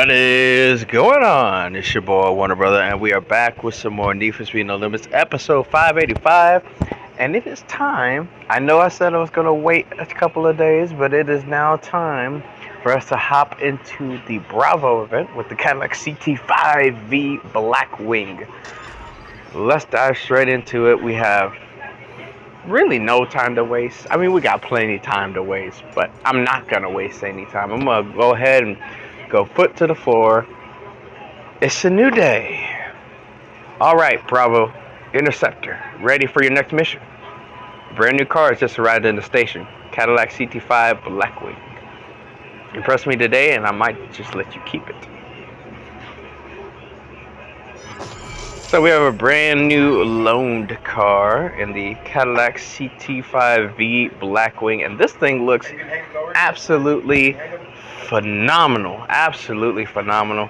What is going on? It's your boy Warner Brother, and we are back with some more Need for Speed No Limits, episode 585. And it is time. I know I said I was going to wait a couple of days, but it is now time for us to hop into the B.R.A.V.O event with the Cadillac CT5-V Blackwing. Let's dive straight into it. We have really no time to waste. I mean, we got plenty of time to waste, but I'm not going to waste any time. I'm going to go ahead and go foot to the floor. It's a new day. All right, B.R.A.V.O Interceptor, ready for your next mission. Brand new car has just arrived in the station. Cadillac CT5 Blackwing. Impress me today, and I might just let you keep it. So we have a brand new loaned car in the Cadillac CT5-V Blackwing, and this thing looks absolutely phenomenal. Absolutely phenomenal.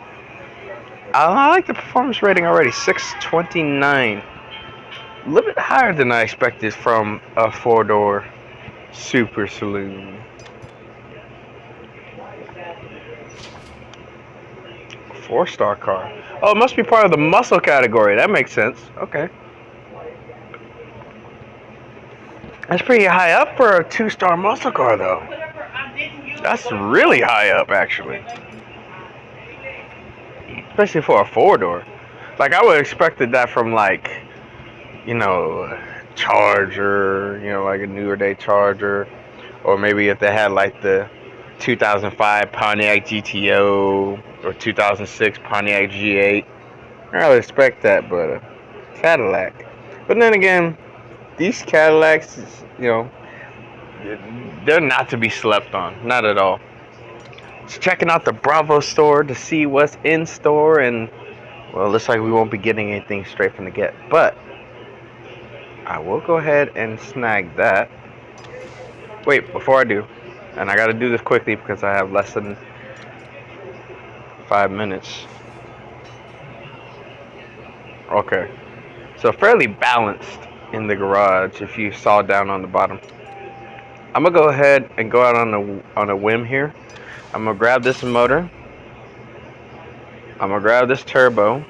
I like the performance rating already, 629. A little bit higher than I expected from a four-door super saloon. Four-star car. Oh, it must be part of the muscle category. That makes sense. Okay. That's pretty high up for a two-star muscle car, though. That's really high up, actually. Especially for a four-door. Like, I would have expected that from, like, you know, Charger, you know, like a newer day Charger. Or maybe if they had, like, the 2005 Pontiac GTO or 2006 Pontiac G8. I would expect that, but Cadillac. But then again, these Cadillacs, you know, they're not to be slept on. Not at all. Just checking out the B.R.A.V.O store to see what's in store, and, well, it looks like we won't be getting anything straight from the get. But I will go ahead and snag that. Wait, before I do, and I got to do this quickly because I have less than 5 minutes. Okay, so fairly balanced in the garage if you saw down on the bottom. I'm gonna go ahead and go out on a whim here. I'm gonna grab this motor. I'm gonna grab this turbo.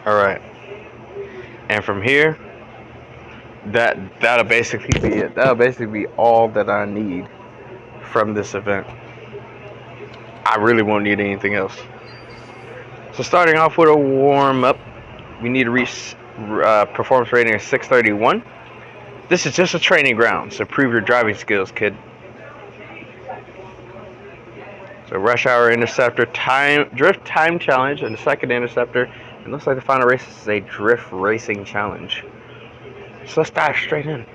All right, and from here, that'll basically be it. That'll basically be all that I need from this event. I really won't need anything else. So starting off with a warm-up, we need to reach performance rating of 631. This is just a training ground, so prove your driving skills, kid. So rush hour interceptor drift time challenge and the second interceptor. It looks like the final race is a drift racing challenge. So let's dive straight in.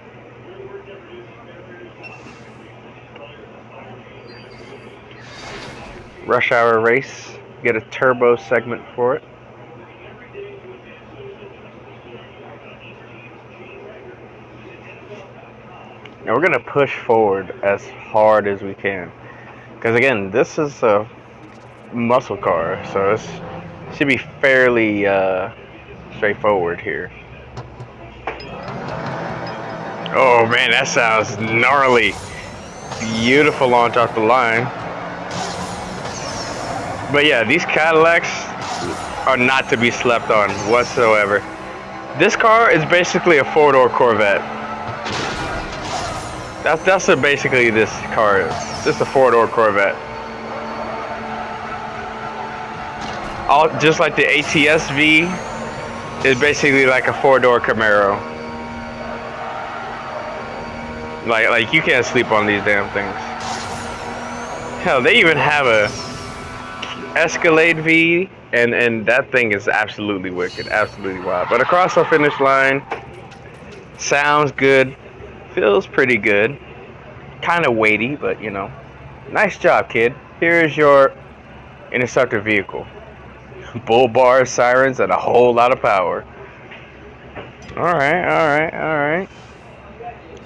Rush hour race. Get a turbo segment for it. Now we're going to push forward as hard as we can. Because again, this is a muscle car, so it should be fairly straightforward here. Oh man, that sounds gnarly. Beautiful launch off the line. But yeah, these Cadillacs are not to be slept on whatsoever. This car is basically a four-door Corvette. That's what basically this car is. Just a four-door Corvette. Just like the ATS-V is basically like a four-door Camaro. Like you can't sleep on these damn things. Hell, they even have a Escalade V, and that thing is absolutely wicked, absolutely wild. But across the finish line, sounds good, feels pretty good, kind of weighty, but you know, nice job, kid. Here's your interceptor vehicle. Bull bars, sirens, and a whole lot of power. All right.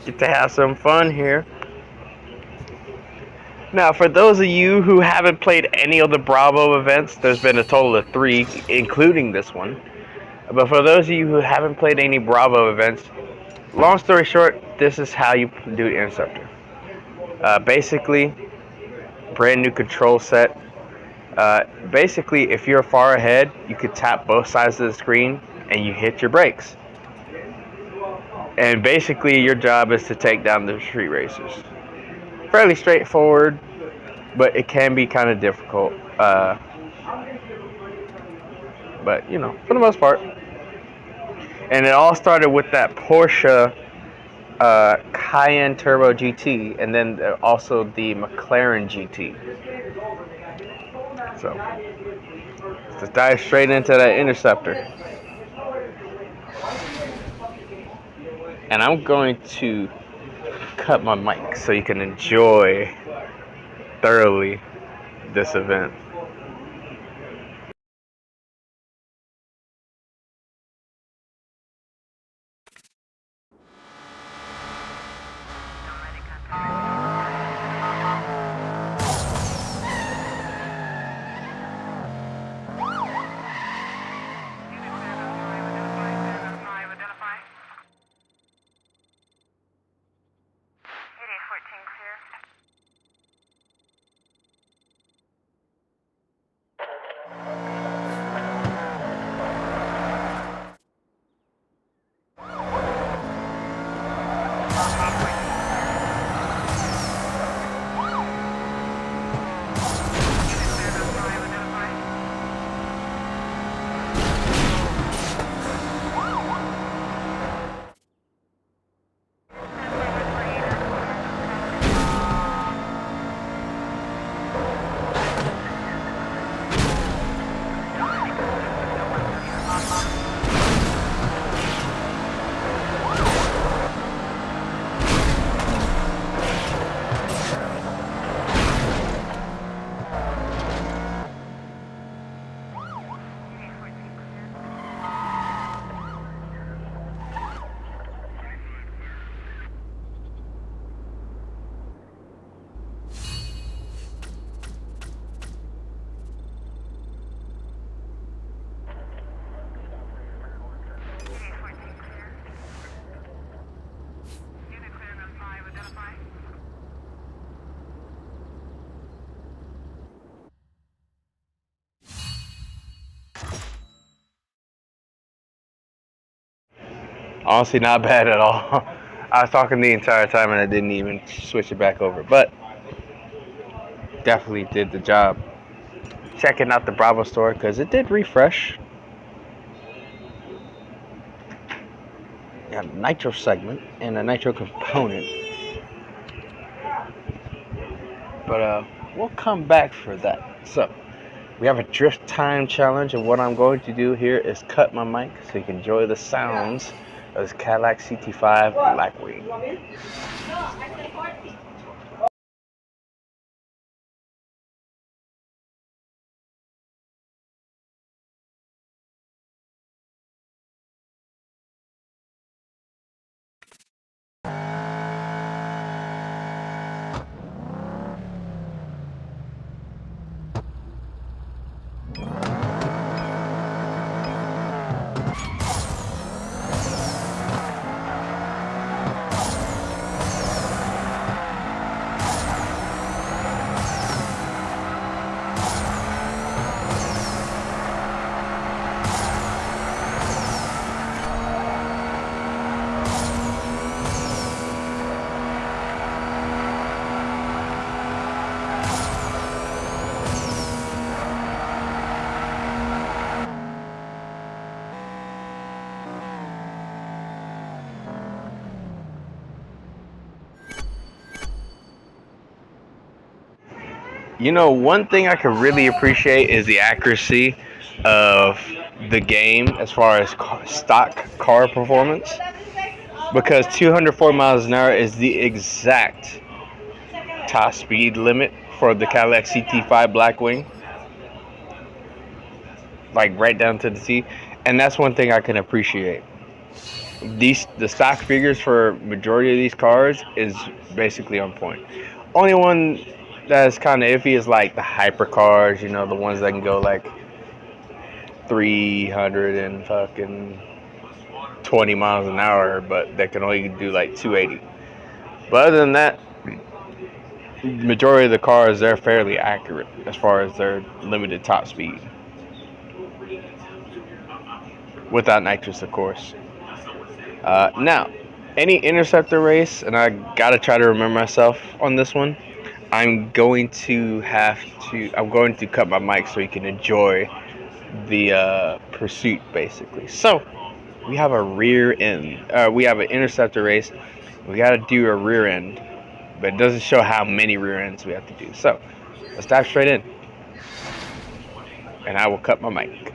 Get to have some fun here. Now, for those of you who haven't played any of the B.R.A.V.O events, there's been a total of 3, including this one. But for those of you who haven't played any B.R.A.V.O events, long story short, this is how you do the interceptor. Basically, brand new control set. Basically, if you're far ahead, you could tap both sides of the screen and you hit your brakes. And basically, your job is to take down the street racers. Fairly straightforward, but it can be kind of difficult. But you know, for the most part. And it all started with that Porsche Cayenne Turbo GT, and then also the McLaren GT. So let's dive straight into that Interceptor. And I'm going to cut my mic so you can enjoy thoroughly this event. Honestly, not bad at all. I was talking the entire time and I didn't even switch it back over, but definitely did the job. Checking out the B.R.A.V.O store because it did refresh. Got a nitro segment and a nitro component. But we'll come back for that. So, we have a drift time challenge, and what I'm going to do here is cut my mic so you can enjoy the sounds of this Cadillac CT5 Blackwing. You know, one thing I can really appreciate is the accuracy of the game as far as stock car performance, because 204 miles an hour is the exact top speed limit for the Cadillac CT5 Blackwing, like right down to the T. And that's one thing I can appreciate. The stock figures for majority of these cars is basically on point. Only one that's kind of iffy is like the hypercars, you know, the ones that can go like 300 and fucking 20 miles an hour, but that can only do like 280. But other than that, majority of the cars, they're fairly accurate as far as their limited top speed. Without nitrous, of course. Now, any interceptor race, and I gotta try to remember myself on this one. I'm going to cut my mic so you can enjoy the pursuit, basically. So we have a rear end. We have an interceptor race. We got to do a rear end, but it doesn't show how many rear ends we have to do. So let's dive straight in, and I will cut my mic.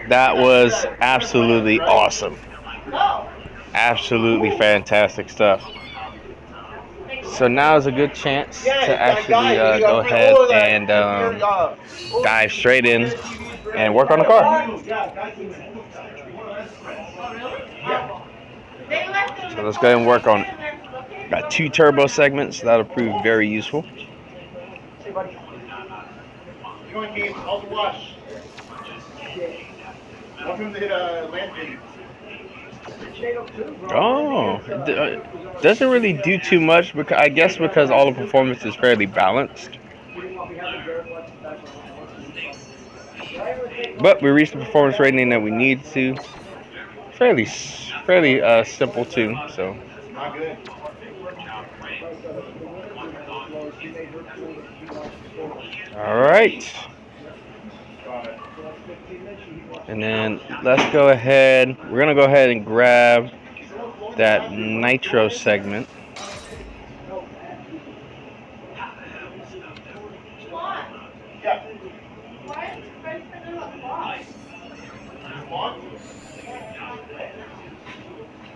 That was absolutely awesome. Absolutely fantastic stuff. So now is a good chance to actually go ahead and dive straight in and work on the car. So let's go ahead and work on it. Got 2 turbo segments. That'll prove very useful. Oh, doesn't really do too much because I guess because all the performance is fairly balanced. But we reached the performance rating that we need to. Fairly simple too. So. All right. And then let's go ahead. We're gonna go ahead and grab that nitro segment.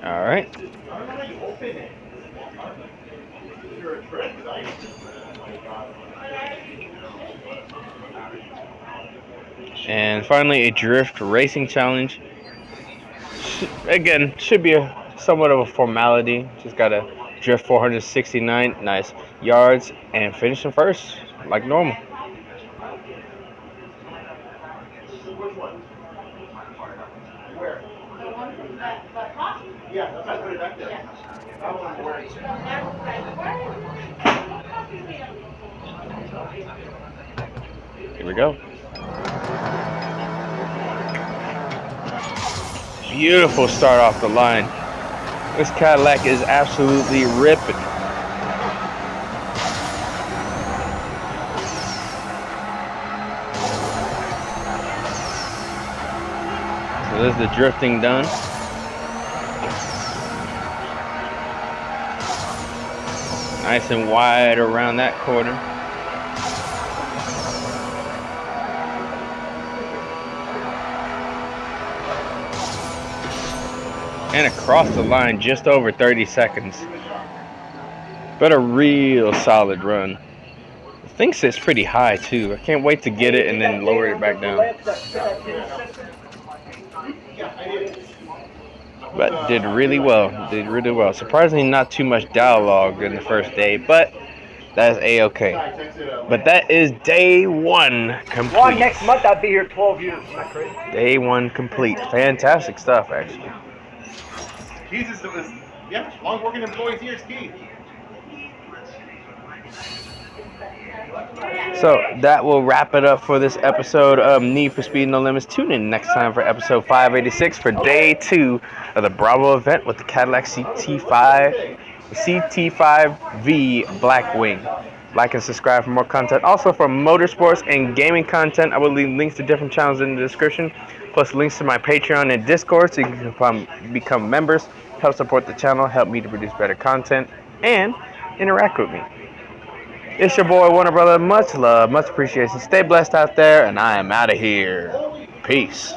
All right. And finally, a drift racing challenge. Again, should be somewhat of a formality. Just gotta drift 469 nice yards and finish in first, like normal. Here we go. Beautiful start off the line. This Cadillac is absolutely ripping. So there's the drifting done. Nice and wide around that corner. And across the line just over 30 seconds. But a real solid run. The thing sits pretty high too. I can't wait to get it and then lower it back down. but did really well. Did really well. Surprisingly, not too much dialogue in the first day, but that's a-okay. But that is day one complete. Well, next month I'll be here 12 years. Isn't that crazy? Day one complete. Fantastic stuff, actually. Keys is, yeah, long working employees here is key. So that will wrap it up for this episode of Need for Speed No Limits. Tune in next time for episode 586 for day 2 of the B.R.A.V.O event with the Cadillac CT5-V Blackwing. Like and subscribe for more content. Also for motorsports and gaming content, I will leave links to different channels in the description, plus links to my Patreon and Discord so you can become members, help support the channel, help me to produce better content, and interact with me. It's your boy, Warner Brother. Much love, much appreciation. Stay blessed out there, and I am out of here. Peace.